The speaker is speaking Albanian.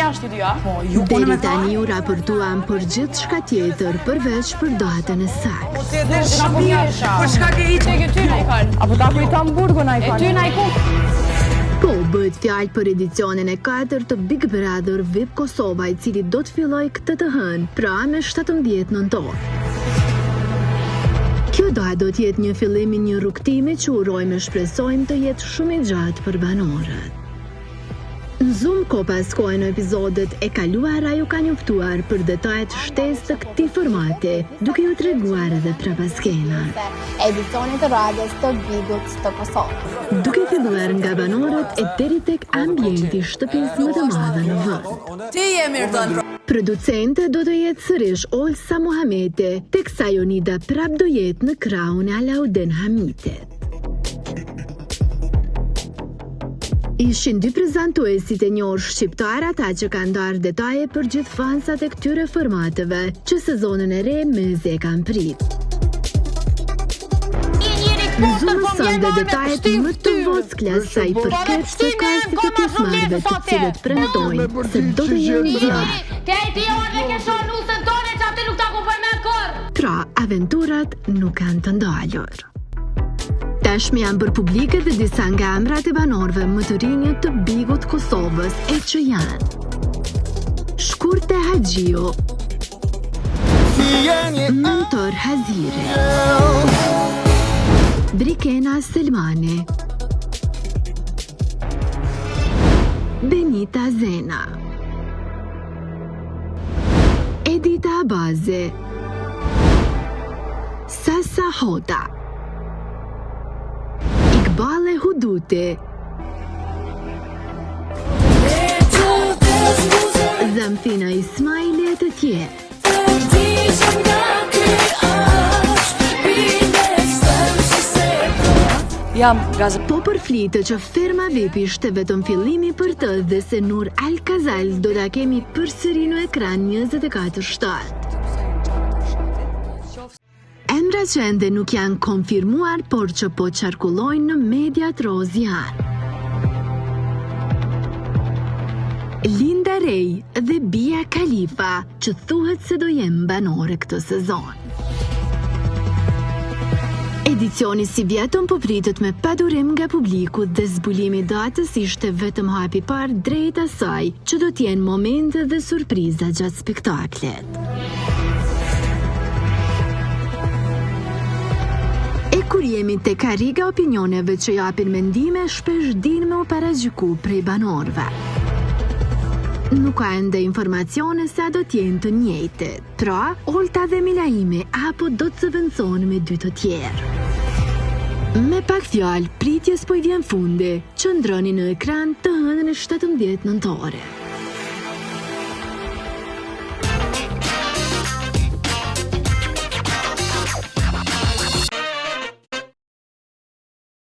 jashtë dy, a? Deri tani u raportuan për gjithçka tjetër përveç për datën e saktë. Për çka ke hiç e ty na i kal? Apo ta pritam burgu na i kal? E ty na i kal. Po, bëhet fjalë për edicionin e 4 të Big Brother VIP Kosova, i cili do të fillojë këtë të hënë, pra me 17 nëntor. Kjo do të jetë një fillim i një rrugtimi që urojmë e shpresojmë të jetë shumë i gjatë për banorët. Në Zoom ko pas kohë në epizodet e kaluara ju ka njoftuar për detajet shtesë të këtij formati, duke ju treguar edhe prapaskenat. Edicionit të radhës të Bigut të Kosovës. Duke filluar nga banorët e deri tek ambienti shtëpisë më të madhe në vend. Ti je mirë. Producente do të jetë sërish Olsa Muhameti, teksa Jonida prap do jetë në krahun e Alaudin Hamitit. Ishin dy prezantuesit e njohur shqiptar, ata që kanë ndarë detaje për gjithë fansat e këtyre formateve, që sezonën e re mezi e kanë prit. Në zonë sonde detajet më të vocklas sa i përket të klasifikismarve të cilët premtojnë se do të jenë zjarë. Pra, aventurat nuk kanë të ndalur. Tashmë janë bërë publike dhe disa nga emrat e banorëve më të rinj të Bigut Kosovës, e që janë Shkurte Haxhiu, Mentor Hazire, Brikena Selmani, Benita Zena, Edita Abazi, Sasa Hoda, Bale Huduti, Zamfina Ismaili e të tjerë. Po përflitë që ferma VIP ishte vetëm fillimi për të dhe se Nur Al-Kazal do ta kemi përsëri në ekran 24/7. Emra që ende nuk janë konfirmuar, por që po qarkullojnë në mediat roz janë Linda Rej dhe Bia Khalifa, që thuhet se do jenë banore këtë sezon. Edicioni si vjetën po pritet me padurim nga publiku dhe zbulimi datës ishte vetëm hapi parë drejt asaj që do t'jenë momente dhe surpriza gjatë spektaklet. Kur jemi te kariga opinioneve që japin mendime, shpesh din me u paragjyku prej banorëve. Nuk ka ende informacione sa do t'jenë të njëjtit, pra Olta dhe Milaimi apo do të zëvendësohen me dy të tjerë. Me pak fjalë, pritjes po i vjen fundi, qëndroni në ekran të hënën e 17 nëntore.